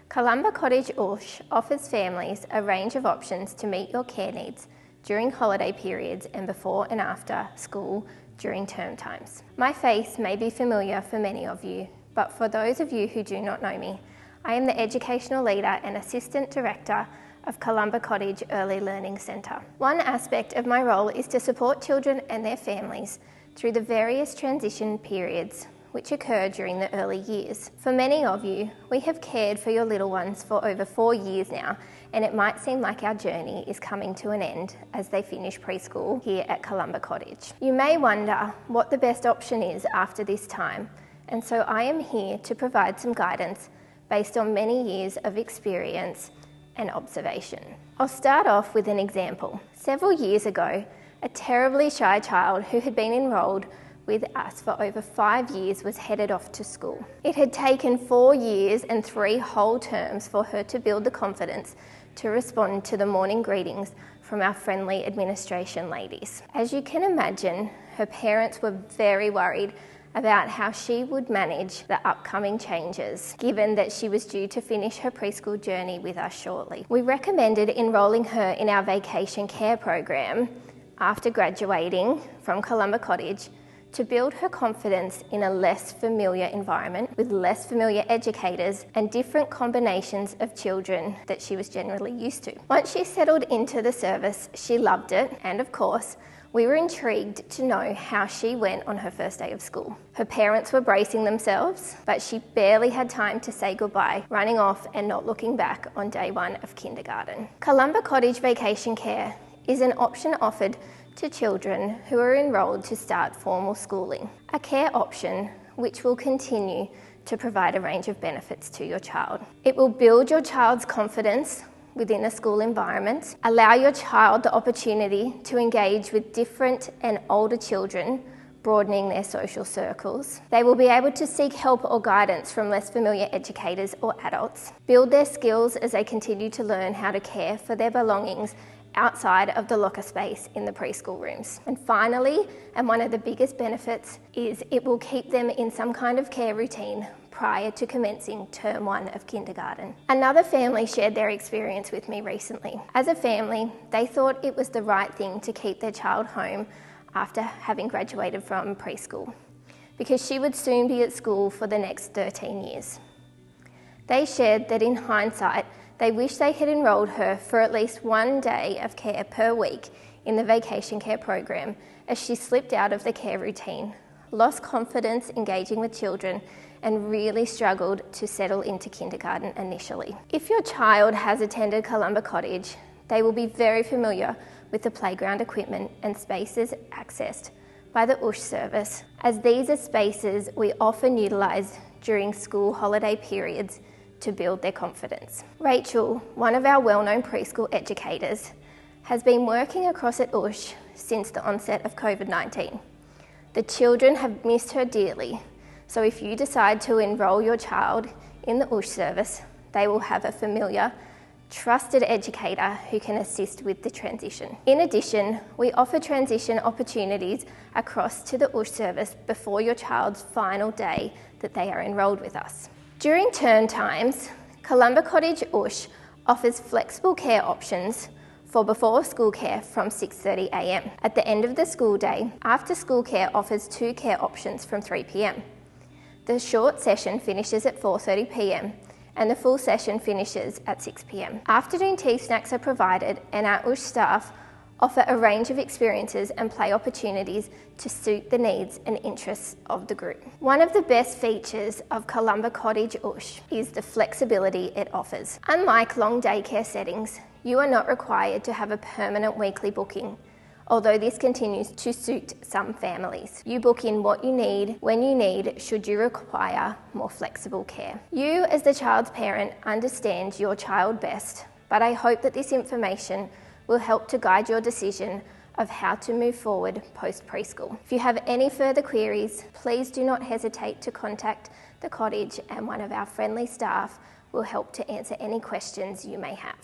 Columba Cottage USH offers families a range of options to meet your care needs during holiday periods and before and after school during term times. My face may be familiar for many of you, but for those of you who do not know me, I am the Educational Leader and Assistant Director of Columba Cottage Early Learning Centre. One aspect of my role is to support children and their families through the various transition periods which occur during the early years. For many of you, we have cared for your little ones for over 4 years now, and it might seem like our journey is coming to an end as they finish preschool here at Columba Cottage. You may wonder what the best option is after this time, and so I am here to provide some guidance based on many years of experience and observation. I'll start off with an example. Several years ago, a terribly shy child who had been enrolled with us for over 5 years was headed off to school. It had taken 4 years and 3 whole terms for her to build the confidence to respond to the morning greetings from our friendly administration ladies. As you can imagine, her parents were very worried about how she would manage the upcoming changes, given that she was due to finish her preschool journey with us shortly. We recommended enrolling her in our vacation care program after graduating from Columba Cottage to build her confidence in a less familiar environment with less familiar educators and different combinations of children that she was generally used to. Once she settled into the service, she loved it, and of course, we were intrigued to know how she went on her first day of school. Her parents were bracing themselves, but she barely had time to say goodbye, running off and not looking back on day 1 of kindergarten. Columba Cottage Vacation Care is an option offered to children who are enrolled to start formal schooling, a care option which will continue to provide a range of benefits to your child. It will build your child's confidence within a school environment, allow your child the opportunity to engage with different and older children, broadening their social circles. They will be able to seek help or guidance from less familiar educators or adults, build their skills as they continue to learn how to care for their belongings outside of the locker space in the preschool rooms. And finally, and one of the biggest benefits, is it will keep them in some kind of care routine prior to commencing term 1 of kindergarten. Another family shared their experience with me recently. As a family, they thought it was the right thing to keep their child home after having graduated from preschool, because she would soon be at school for the next 13 years. They shared that in hindsight, they wish they had enrolled her for at least 1 day of care per week in the vacation care program, as she slipped out of the care routine, lost confidence engaging with children, and really struggled to settle into kindergarten initially. If your child has attended Columba Cottage, they will be very familiar with the playground equipment and spaces accessed by the USH service, as these are spaces we often utilise during school holiday periods to build their confidence. Rachel, one of our well-known preschool educators, has been working across at USH since the onset of COVID-19. The children have missed her dearly, so if you decide to enrol your child in the USH service, they will have a familiar, trusted educator who can assist with the transition. In addition, we offer transition opportunities across to the USH service before your child's final day that they are enrolled with us. During term times, Columba Cottage USH offers flexible care options for before school care from 6:30 a.m. At the end of the school day, after school care offers 2 care options from 3 p.m. The short session finishes at 4:30 p.m. and the full session finishes at 6 p.m. Afternoon tea snacks are provided, and our USH staff offer a range of experiences and play opportunities to suit the needs and interests of the group. One of the best features of Columba Cottage USH is the flexibility it offers. Unlike long daycare settings, you are not required to have a permanent weekly booking, although this continues to suit some families. You book in what you need, when you need, should you require more flexible care. You, as the child's parent, understand your child best, but I hope that this information will help to guide your decision of how to move forward post-preschool. If you have any further queries, please do not hesitate to contact the cottage, and one of our friendly staff will help to answer any questions you may have.